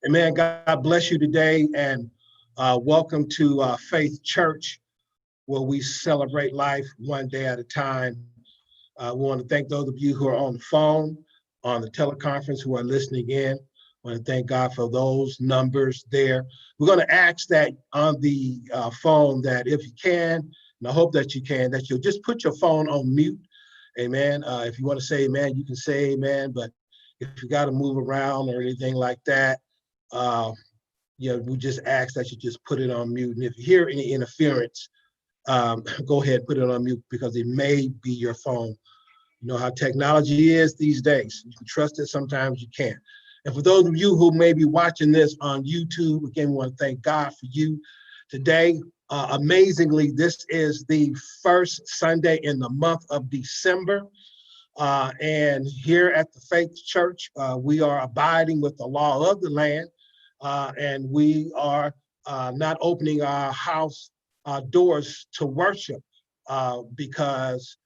Amen. God bless you today, and welcome to Faith Church, where we celebrate life one day at a time. We want to thank those of you who are on the phone, on the teleconference, who are listening in. I want to thank God for those numbers there. We're going to ask that on the phone that if you can, and I hope that you can, that you'll just put your phone on mute. Amen. If you want to say amen, you can say amen, but if you got to move around or anything like that, uh, we just ask that you just put it on mute. And if you hear any interference, go ahead and put it on mute because it may be your phone. You know how technology is these days. You can trust it, sometimes you can't. And for those of you who may be watching this on YouTube, again, we want to thank God for you today. Amazingly, this is the first Sunday in the month of December. And here at the Faith Church, we are abiding with the law of the land. And we are not opening our house doors to worship because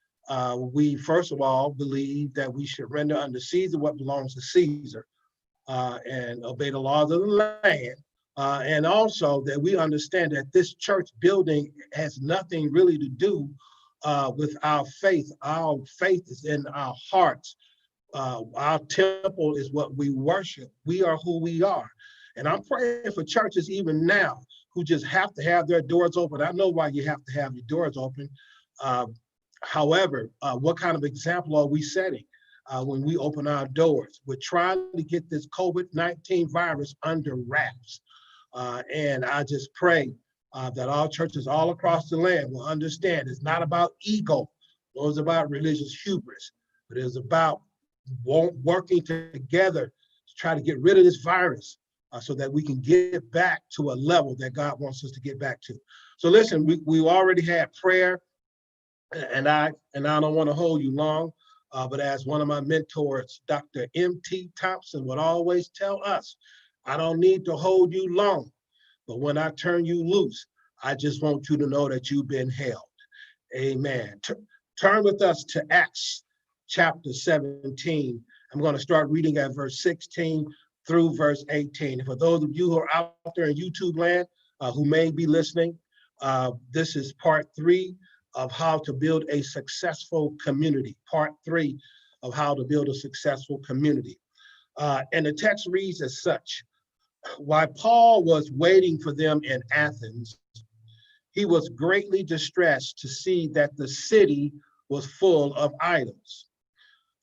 we, first of all, believe that we should render unto Caesar what belongs to Caesar and obey the laws of the land. And also that we understand that this church building has nothing really to do with our faith. Our faith is in our hearts. Our temple is what we worship. We are who we are. And I'm praying for churches even now who just have to have their doors open. I know why you have to have your doors open. However, what kind of example are we setting when we open our doors? We're trying to get this COVID-19 virus under wraps. And I just pray that all churches all across the land will understand it's not about ego, nor is it about religious hubris, but it's about working together to try to get rid of this virus so that we can get back to a level that God wants us to get back to. So listen, we already had prayer, and I don't want to hold you long, but as one of my mentors, Dr. M.T. Thompson, would always tell us, I don't need to hold you long, but when I turn you loose, I just want you to know that you've been held. Amen. Turn with us to Acts chapter 17. I'm going to start reading at verse 16 through verse 18. And for those of you who are out there in YouTube land who may be listening, this is part 3 of how to build a successful community. Part 3 of how to build a successful community. And the text reads as such: while Paul was waiting for them in Athens, he was greatly distressed to see that the city was full of idols.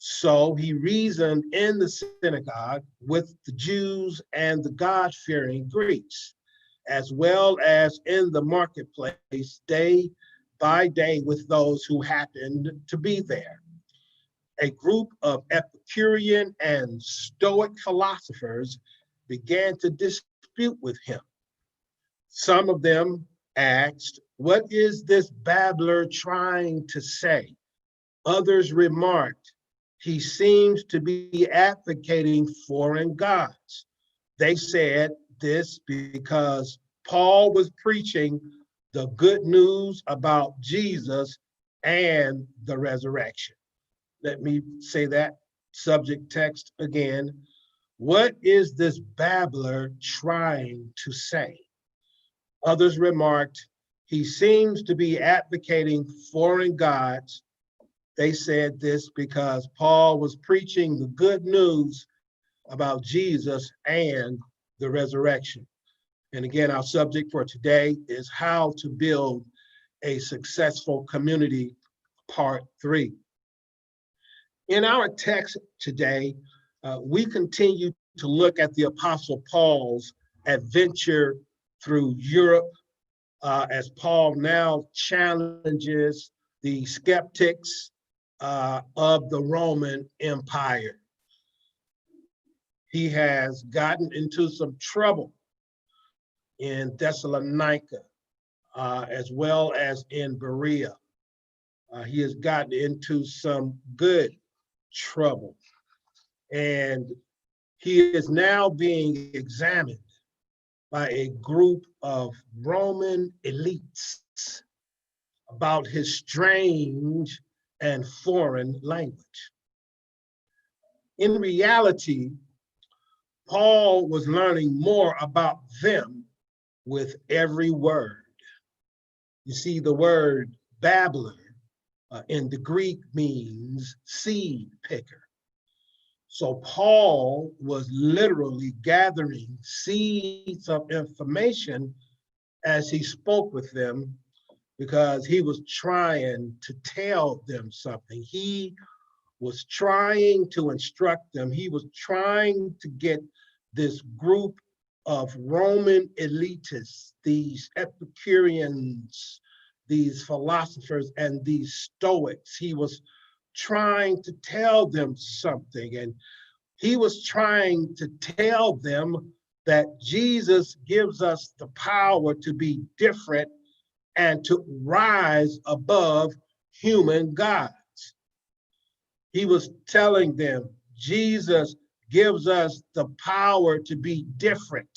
So he reasoned in the synagogue with the Jews and the God-fearing Greeks, as well as in the marketplace day by day with those who happened to be there. A group of Epicurean and Stoic philosophers began to dispute with him. Some of them asked, "What is this babbler trying to say?" Others remarked, "He seems to be advocating foreign gods." They said this because Paul was preaching the good news about Jesus and the resurrection. Let me say that subject text again. What is this babbler trying to say? Others remarked, "He seems to be advocating foreign gods." They said this because Paul was preaching the good news about Jesus and the resurrection. And again, our subject for today is how to build a successful community, part 3. In our text today, we continue to look at the Apostle Paul's adventure through Europe as Paul now challenges the skeptics of the Roman Empire. He has gotten into some trouble in Thessalonica, as well as in Berea. He has gotten into some good trouble. And he is now being examined by a group of Roman elites about his strange and foreign language. In reality, Paul was learning more about them with every word. You see, the word babbler in the Greek means seed picker. So Paul was literally gathering seeds of information as he spoke with them, because he was trying to tell them something. He was trying to instruct them. He was trying to get this group of Roman elitists, these Epicureans, these philosophers, and these Stoics. He was trying to tell them something. And he was trying to tell them that Jesus gives us the power to be different and to rise above human gods. He was telling them Jesus gives us the power to be different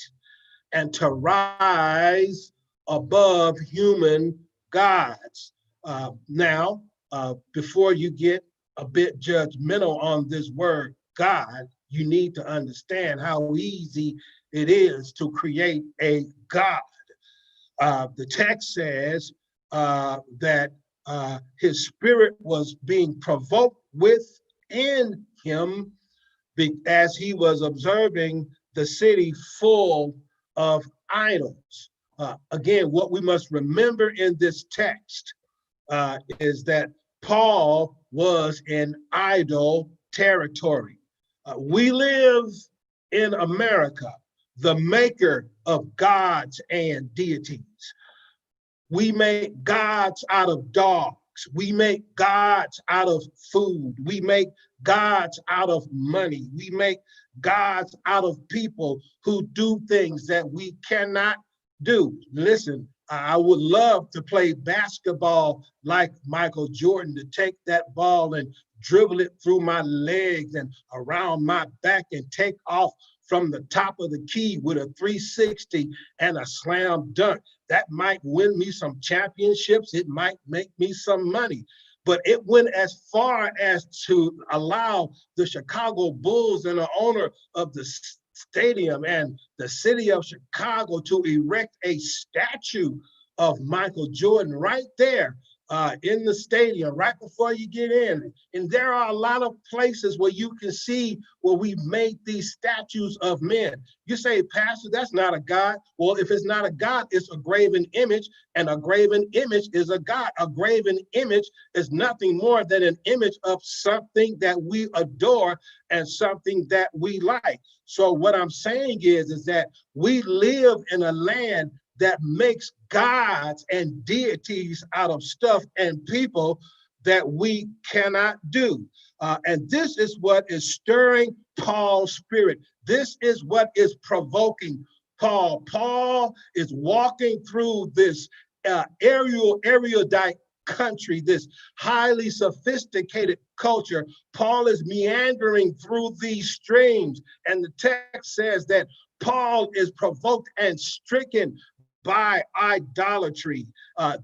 and to rise above human gods. Now, before you get a bit judgmental on this word God, you need to understand how easy it is to create a God. The text says that his spirit was being provoked within him as he was observing the city full of idols. Again, what we must remember in this text is that Paul was in idol territory. We live in America, the maker of gods and deities. We make gods out of dogs. We make gods out of food. We make gods out of money. We make gods out of people who do things that we cannot do. Listen, I would love to play basketball like Michael Jordan, to take that ball and dribble it through my legs and around my back and take off from the top of the key with a 360 and a slam dunk. That might win me some championships. It might make me some money. But it went as far as to allow the Chicago Bulls and the owner of the stadium and the city of Chicago to erect a statue of Michael Jordan right there in the stadium, right before you get in. And there are a lot of places where you can see where we've made these statues of men. You say, Pastor, that's not a God. Well, if it's not a God, it's a graven image, and a graven image is a God. A graven image is nothing more than an image of something that we adore and something that we like. So what I'm saying is that we live in a land that makes gods and deities out of stuff and people that we cannot do. And this is what is stirring Paul's spirit. This is what is provoking Paul. Paul is walking through this erudite country, this highly sophisticated culture. Paul is meandering through these streams, and the text says that Paul is provoked and stricken by idolatry.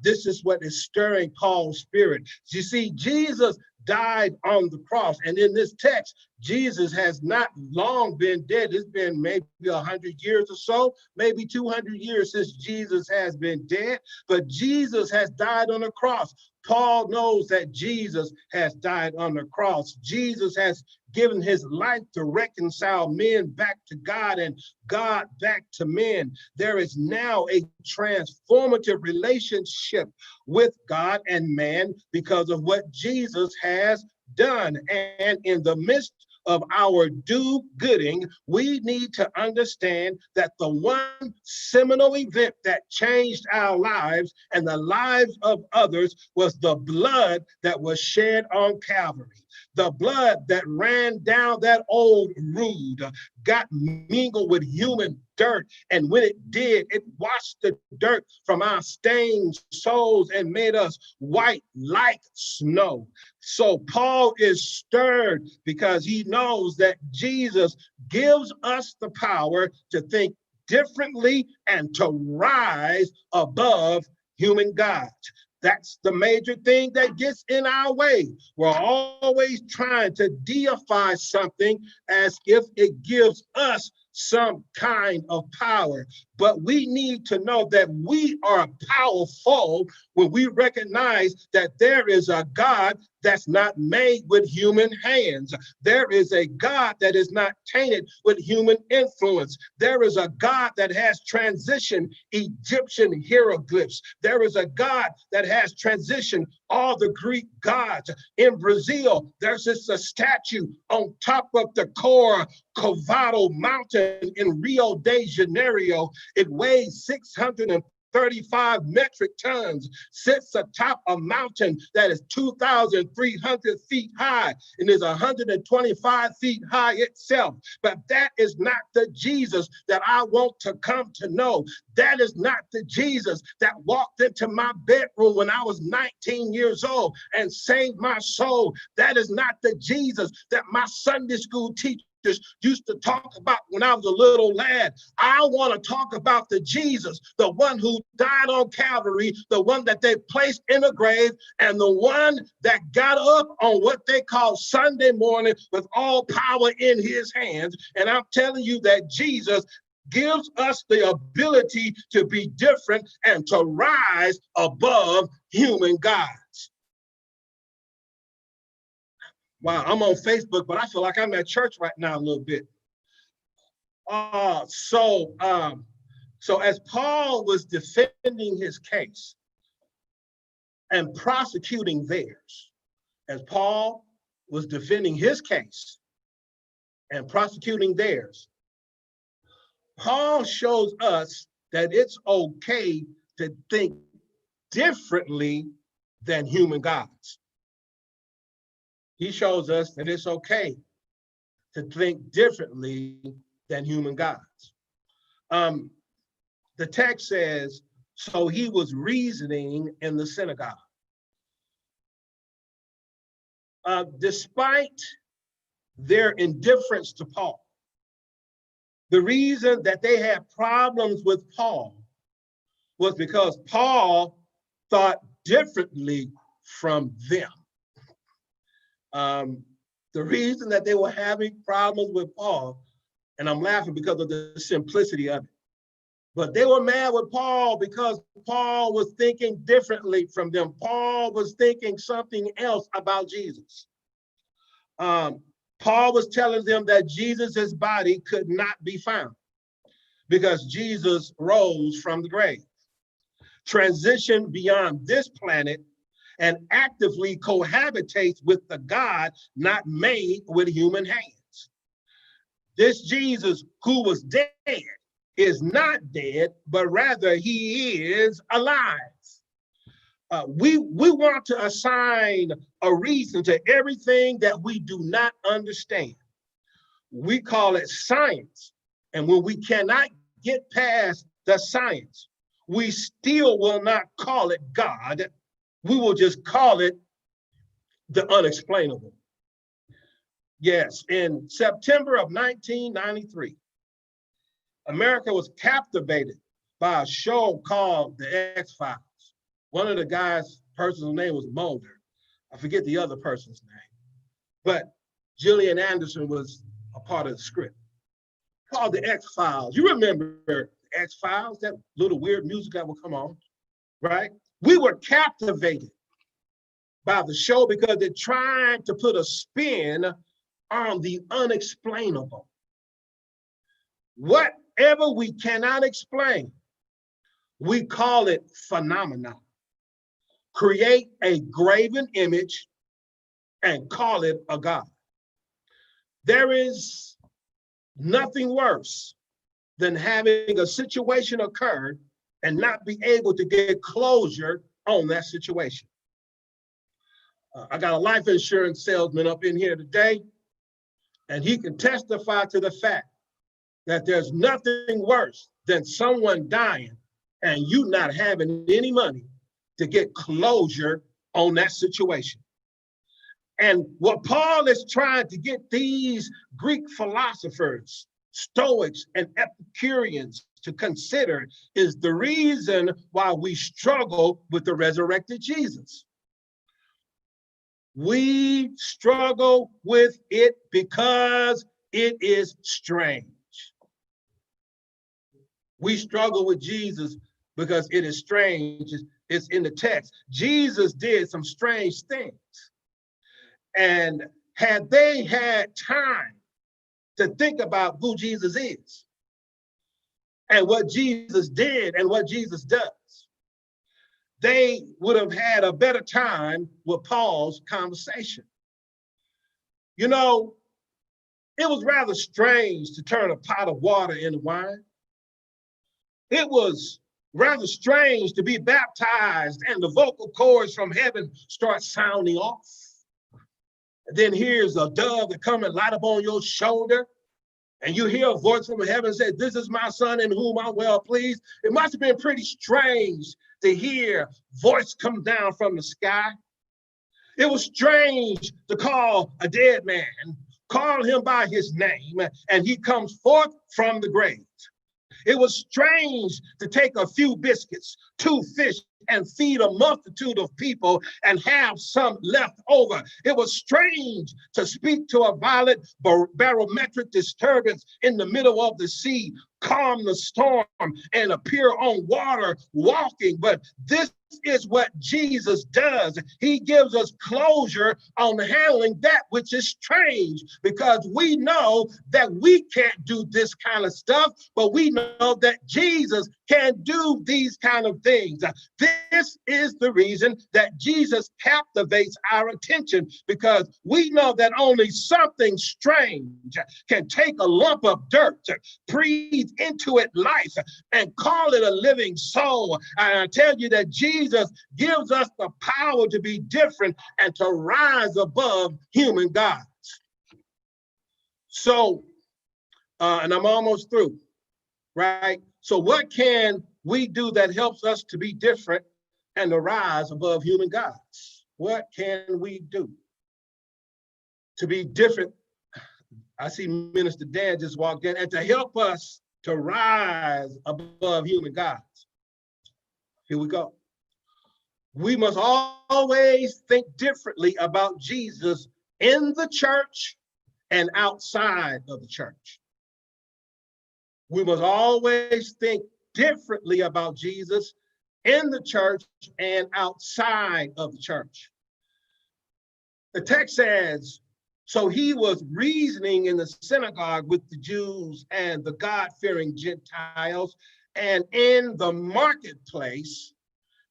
This is what is stirring Paul's spirit. You see, Jesus died on the cross. And in this text, Jesus has not long been dead. It's been maybe 100 years or so, maybe 200 years since Jesus has been dead. But Jesus has died on the cross. Paul knows that Jesus has died on the cross. Jesus has given his life to reconcile men back to God and God back to men. There is now a transformative relationship with God and man because of what Jesus has done. And in the midst of our do-gooding, we need to understand that the one seminal event that changed our lives and the lives of others was the blood that was shed on Calvary. The blood that ran down that old road got mingled with human dirt. And when it did, it washed the dirt from our stained souls and made us white like snow. So Paul is stirred because he knows that Jesus gives us the power to think differently and to rise above human gods. That's the major thing that gets in our way. We're always trying to deify something as if it gives us some kind of power, but we need to know that we are powerful when we recognize that there is a God that's not made with human hands. There is a God that is not tainted with human influence. There is a God that has transitioned Egyptian hieroglyphs. There is a God that has transitioned all the Greek gods. In Brazil, there's just a statue on top of the Corcovado mountain in Rio de Janeiro. It weighs 635 metric tons, sits atop a mountain that is 2,300 feet high and is 125 feet high itself. But that is not the Jesus that I want to come to know. That is not the Jesus that walked into my bedroom when I was 19 years old and saved my soul. That is not the Jesus that my Sunday school teacher used to talk about when I was a little lad. I want to talk about the Jesus, the one who died on Calvary, the one that they placed in a grave, and the one that got up on what they call Sunday morning with all power in his hands. And I'm telling you that Jesus gives us the ability to be different and to rise above human gods. Wow, I'm on Facebook, but I feel like I'm at church right now a little bit. So as Paul was defending his case and prosecuting theirs, as Paul was defending his case and prosecuting theirs, Paul shows us that it's okay to think differently than human gods. He shows us that it's okay to think differently than human gods. The text says, so he was reasoning in the synagogue. Despite their indifference to Paul, the reason that they had problems with Paul was because Paul thought differently from them. The reason that they were having problems with Paul, and I'm laughing because of the simplicity of it, but they were mad with Paul because Paul was thinking differently from them. Paul was thinking something else about Jesus. Paul was telling them that Jesus's body could not be found because Jesus rose from the grave, transitioned beyond this planet, and actively cohabitates with the God not made with human hands. This Jesus who was dead is not dead, but rather he is alive. We want to assign a reason to everything that we do not understand. We call it science. And when we cannot get past the science, we still will not call it God. We will just call it the unexplainable. Yes, in September of 1993, America was captivated by a show called The X-Files. One of the person's name was Mulder. I forget the other person's name, but Gillian Anderson was a part of the script. Called The X-Files. You remember The X-Files, that little weird music that would come on, right? We were captivated by the show because it tried to put a spin on the unexplainable. Whatever we cannot explain, we call it phenomenon. Create a graven image and call it a God. There is nothing worse than having a situation occur and not be able to get closure on that situation. I got a life insurance salesman up in here today, and he can testify to the fact that there's nothing worse than someone dying and you not having any money to get closure on that situation. And what Paul is trying to get these Greek philosophers, Stoics and Epicureans to consider is the reason why we struggle with the resurrected Jesus. We struggle with it because it is strange. We struggle with Jesus because it is strange. It's in the text. Jesus did some strange things. And had they had time to think about who Jesus is and what Jesus did and what Jesus does, they would have had a better time with Paul's conversation. You know, it was rather strange to turn a pot of water into wine. It was rather strange to be baptized and the vocal cords from heaven start sounding off. And then here's a dove that come and light up on your shoulder. And you hear a voice from heaven say, "This is my son in whom I'm well pleased." It must have been pretty strange to hear voice come down from the sky. It was strange to call a dead man, call him by his name, and he comes forth from the grave. It was strange to take a few biscuits, 2 fish, and feed a multitude of people and have some left over. It was strange to speak to a violent barometric disturbance in the middle of the sea, calm the storm, and appear on water walking. But this is what Jesus does. He gives us closure on handling that which is strange, because we know that we can't do this kind of stuff, but we know that Jesus can do these kind of things. This is the reason that Jesus captivates our attention, because we know that only something strange can take a lump of dirt, breathe into it life, and call it a living soul. And I tell you that Jesus gives us the power to be different and to rise above human gods. So, and I'm almost through, right? So what can we do that helps us to be different and to rise above human gods? What can we do to be different? I see Minister Dan just walked in, and to help us to rise above human gods. Here we go. We must always think differently about Jesus in the church and outside of the church. We must always think differently about Jesus in the church and outside of the church. The text says, "So he was reasoning in the synagogue with the Jews and the God-fearing Gentiles, and in the marketplace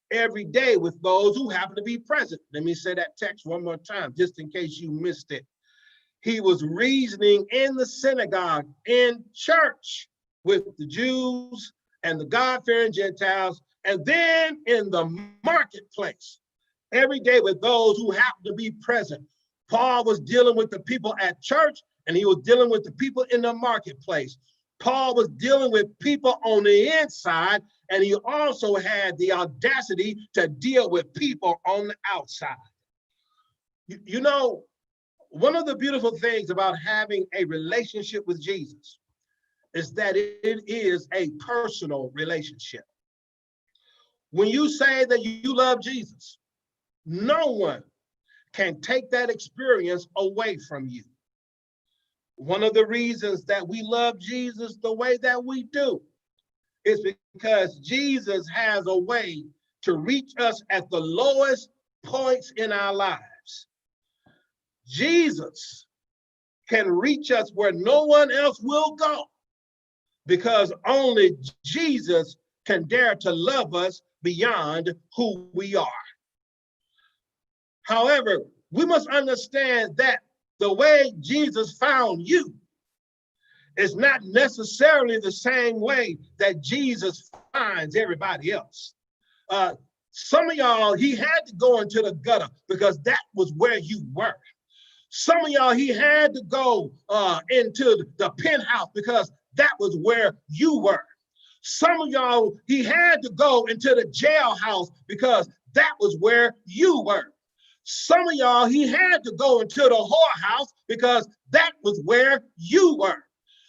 every day with those who happen to be present." Let me say that text one more time, just in case you missed it. He was reasoning in the synagogue, in church, with the Jews and the God-fearing Gentiles, and then in the marketplace every day with those who happen to be present. Paul was dealing with the people at church, and he was dealing with the people in the marketplace. Paul was dealing with people on the inside, and he also had the audacity to deal with people on the outside. You know, one of the beautiful things about having a relationship with Jesus is that it is a personal relationship. When you say that you love Jesus, no one can take that experience away from you. One of the reasons that we love Jesus the way that we do is because Jesus has a way to reach us at the lowest points in our lives. Jesus can reach us where no one else will go, because only Jesus can dare to love us beyond who we are. However, we must understand that the way Jesus found you is not necessarily the same way that Jesus finds everybody else. Some of y'all, he had to go into the gutter because that was where you were. Some of y'all, he had to go into the penthouse because that was where you were. Some of y'all, he had to go into the jailhouse because that was where you were. Some of y'all, he had to go into the whorehouse because that was where you were.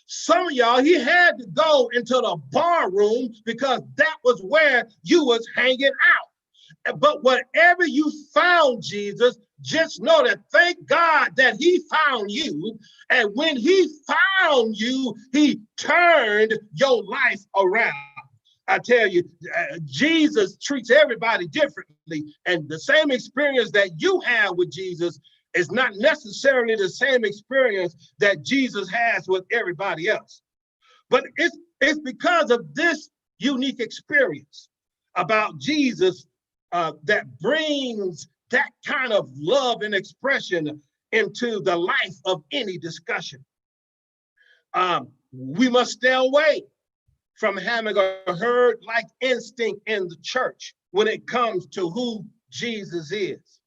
Some of y'all, he had to go into the bar room because that was where you was hanging out. But whatever you found Jesus, just know that thank God that he found you. And when he found you, he turned your life around. I tell you, Jesus treats everybody differently. And the same experience that you have with Jesus is not necessarily the same experience that Jesus has with everybody else. But it's because of this unique experience about Jesus that brings that kind of love and expression into the life of any discussion. We must stay away from having a herd-like instinct in the church when it comes to who Jesus is.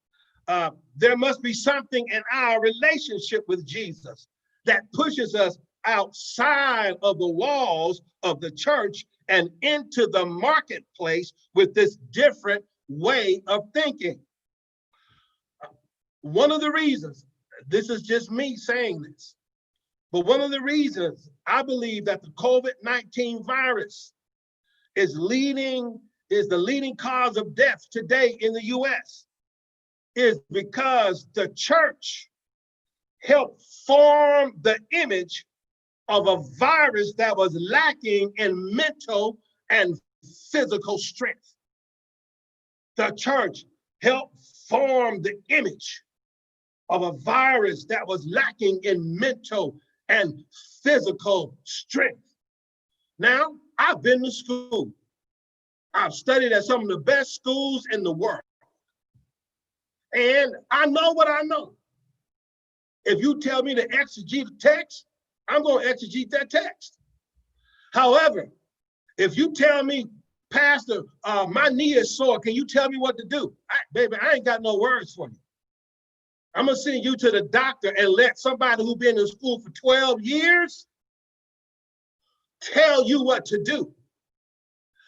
There must be something in our relationship with Jesus that pushes us outside of the walls of the church and into the marketplace with this different way of thinking. One of the reasons, this is just me saying this, but one of the reasons I believe that the COVID-19 virus is the leading cause of death today in the US is because the church helped form the image of a virus that was lacking in mental and physical strength. The church helped form the image of a virus that was lacking in mental and physical strength. Now, I've been to school. I've studied at some of the best schools in the world. And I know what I know. If you tell me to exegete a text, I'm going to exegete that text. However, if you tell me, Pastor, my knee is sore, can you tell me what to do? Baby, I ain't got no words for you. I'm going to send you to the doctor and let somebody who's been in school for 12 years tell you what to do.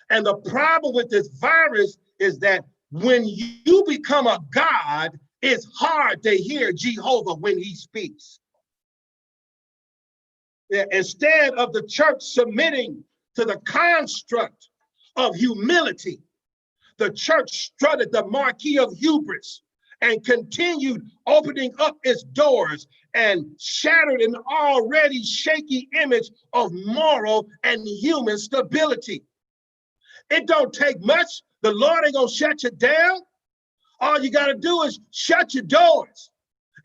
And the problem with this virus is that when you become a God, it's hard to hear Jehovah when he speaks. Instead of the church submitting to the construct of humility, the church strutted the marquee of hubris and continued opening up its doors and shattered an already shaky image of moral and human stability. It don't take much. The Lord ain't gonna shut you down. All you gotta do is shut your doors.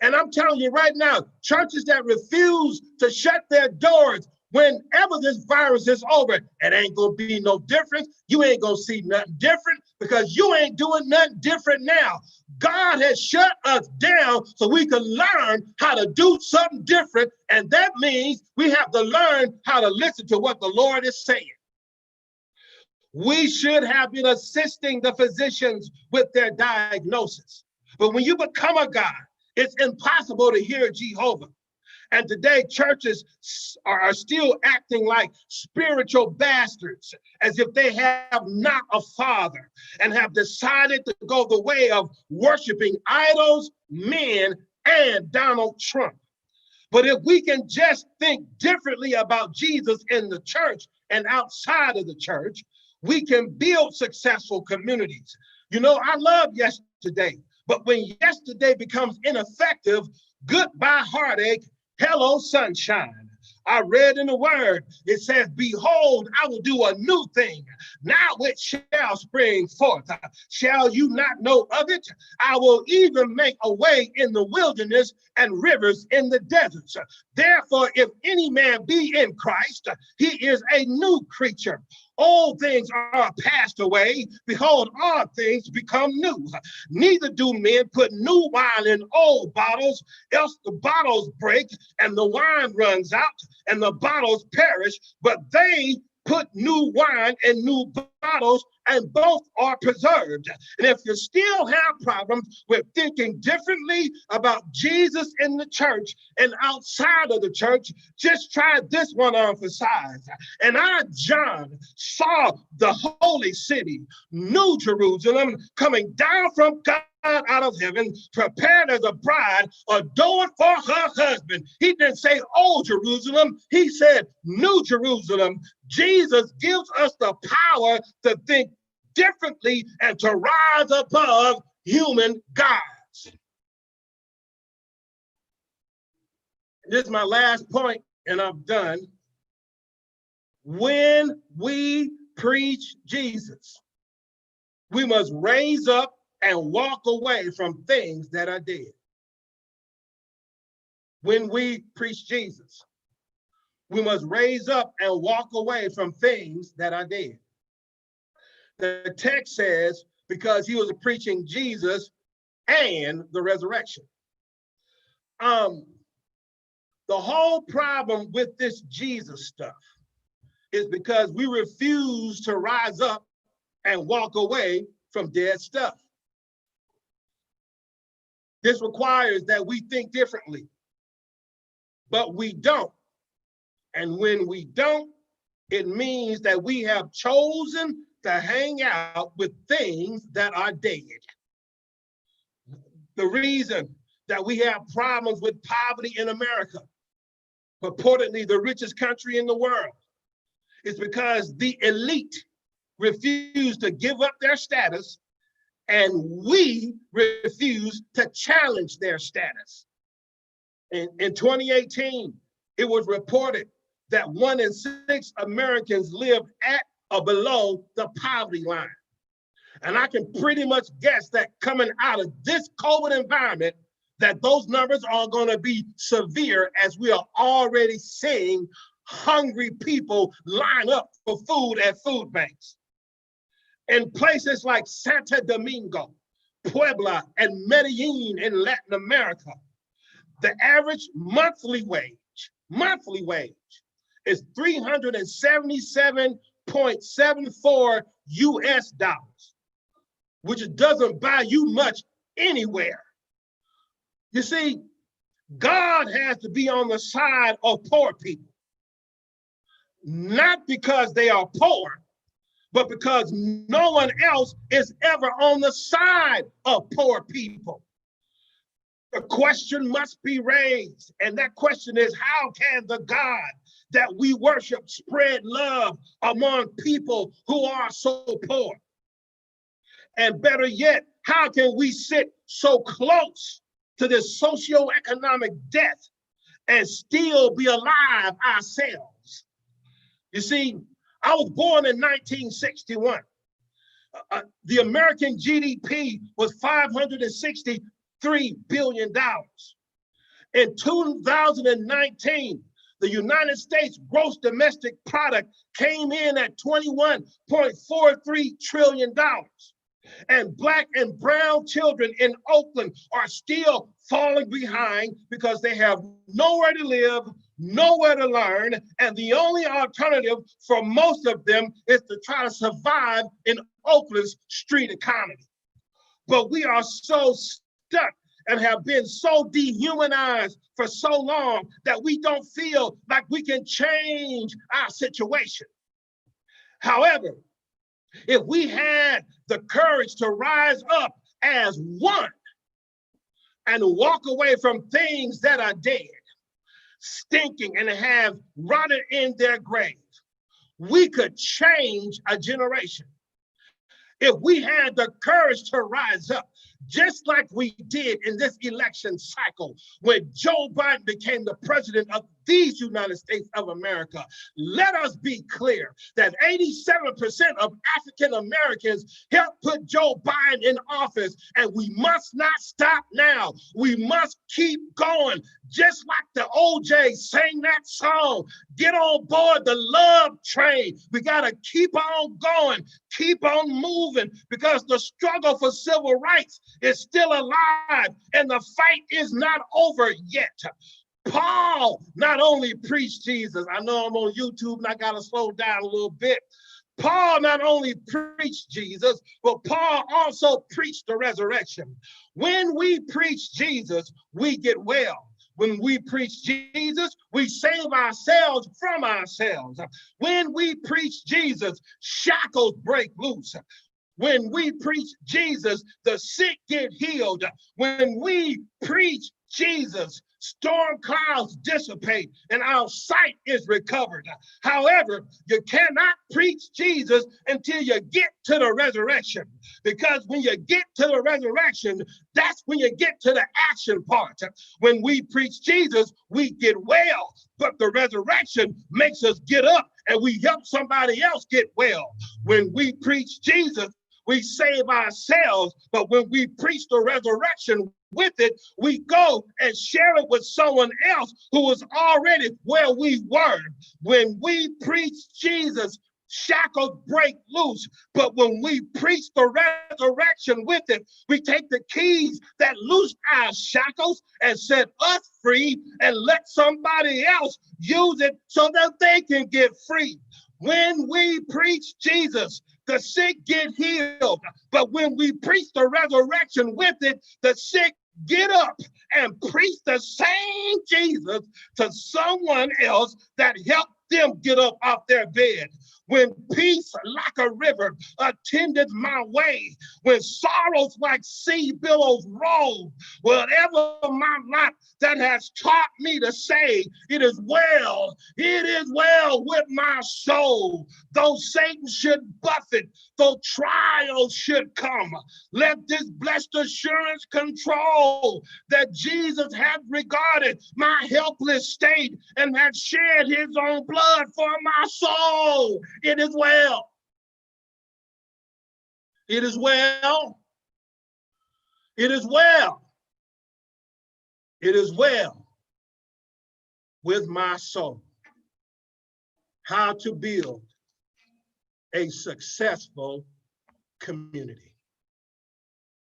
And I'm telling you right now, churches that refuse to shut their doors whenever this virus is over, it ain't gonna be no difference. You ain't gonna see nothing different because you ain't doing nothing different now. God has shut us down so we can learn how to do something different. And that means we have to learn how to listen to what the Lord is saying. We should have been assisting the physicians with their diagnosis. But when you become a God, it's impossible to hear Jehovah. And today, churches are still acting like spiritual bastards, as if they have not a father, and have decided to go the way of worshiping idols, men, and Donald Trump. But if we can just think differently about Jesus in the church and outside of the church, we can build successful communities. You know, I love yesterday, but when yesterday becomes ineffective, goodbye heartache, hello sunshine. I read in the word, it says, behold, I will do a new thing. Now it shall spring forth. Shall you not know of it? I will even make a way in the wilderness and rivers in the deserts. Therefore, if any man be in Christ, he is a new creature. Old things are passed away. Behold, all things become new. Neither do men put new wine in old bottles, else the bottles break and the wine runs out and the bottles perish. But they put new wine in new bottles and both are preserved. And if you still have problems with thinking differently about Jesus in the church and outside of the church, just try this one on for size. And I, John, saw the holy city, New Jerusalem, coming down from God out of heaven, prepared as a bride, adored for her husband. He didn't say old Jerusalem, he said New Jerusalem. Jesus gives us the power to think differently and to rise above human gods. This is my last point, and I'm done. When we preach Jesus, we must raise up and walk away from things that are dead. When we preach Jesus, we must raise up and walk away from things that are dead. The text says, because he was preaching Jesus and the resurrection. The whole problem with this Jesus stuff is because we refuse to rise up and walk away from dead stuff. This requires that we think differently, but we don't. And when we don't, it means that we have chosen to hang out with things that are dead. The reason that we have problems with poverty in America, purportedly the richest country in the world, is because the elite refuse to give up their status, and we refuse to challenge their status. In 2018, it was reported that 1 in 6 Americans lived at or below the poverty line. And I can pretty much guess that coming out of this COVID environment, that those numbers are going to be severe, as we are already seeing hungry people line up for food at food banks. In places like Santo Domingo, Puebla, and Medellin in Latin America, the average monthly wage is $377.74 US dollars, which doesn't buy you much anywhere. You see, God has to be on the side of poor people, not because they are poor, but because no one else is ever on the side of poor people. The question must be raised, and that question is, how can the God that we worship spread love among people who are so poor? And better yet, how can we sit so close to this socioeconomic death and still be alive ourselves? You see, I was born in 1961. The American GDP was $563 billion. In 2019, the United States gross domestic product came in at $21.43 trillion. And Black and brown children in Oakland are still falling behind because they have nowhere to live, nowhere to learn, and the only alternative for most of them is to try to survive in Oakland's street economy. But we are so stuck and have been so dehumanized for so long that we don't feel like we can change our situation. However, if we had the courage to rise up as one and walk away from things that are dead, stinking, and have rotted in their grave, we could change a generation. If we had the courage to rise up, just like we did in this election cycle when Joe Biden became the president of these United States of America, let us be clear that 87% of African Americans helped put Joe Biden in office, and we must not stop now. We must keep going, just like the OJ sang that song, get on board the love train. We gotta keep on going, keep on moving, because the struggle for civil rights is still alive and the fight is not over yet. Paul not only preached Jesus, I know I'm on YouTube and I gotta slow down a little bit. Paul not only preached Jesus, but Paul also preached the resurrection. When we preach Jesus, we get well. When we preach Jesus, we save ourselves from ourselves. When we preach Jesus, shackles break loose. When we preach Jesus, the sick get healed. When we preach Jesus, storm clouds dissipate and our sight is recovered. However, you cannot preach Jesus until you get to the resurrection, because when you get to the resurrection, that's when you get to the action part. When we preach Jesus, we get well, but the resurrection makes us get up and we help somebody else get well. When we preach Jesus, we save ourselves, but when we preach the resurrection with it, we go and share it with someone else who was already where we were. When we preach Jesus, shackles break loose. But when we preach the resurrection with it, we take the keys that loose our shackles and set us free and let somebody else use it so that they can get free. When we preach Jesus, the sick get healed. But when we preach the resurrection with it, the sick get up and preach the same Jesus to someone else that helped them get up off their bed. When peace like a river attended my way, when sorrows like sea billows roll, whatever my lot that has taught me to say, it is well with my soul. Though Satan should buffet, though trials should come, let this blessed assurance control that Jesus hath regarded my helpless state and hath shed his own blood for my soul. It is well. It is well. It is well. It is well with my soul. How to build a successful community.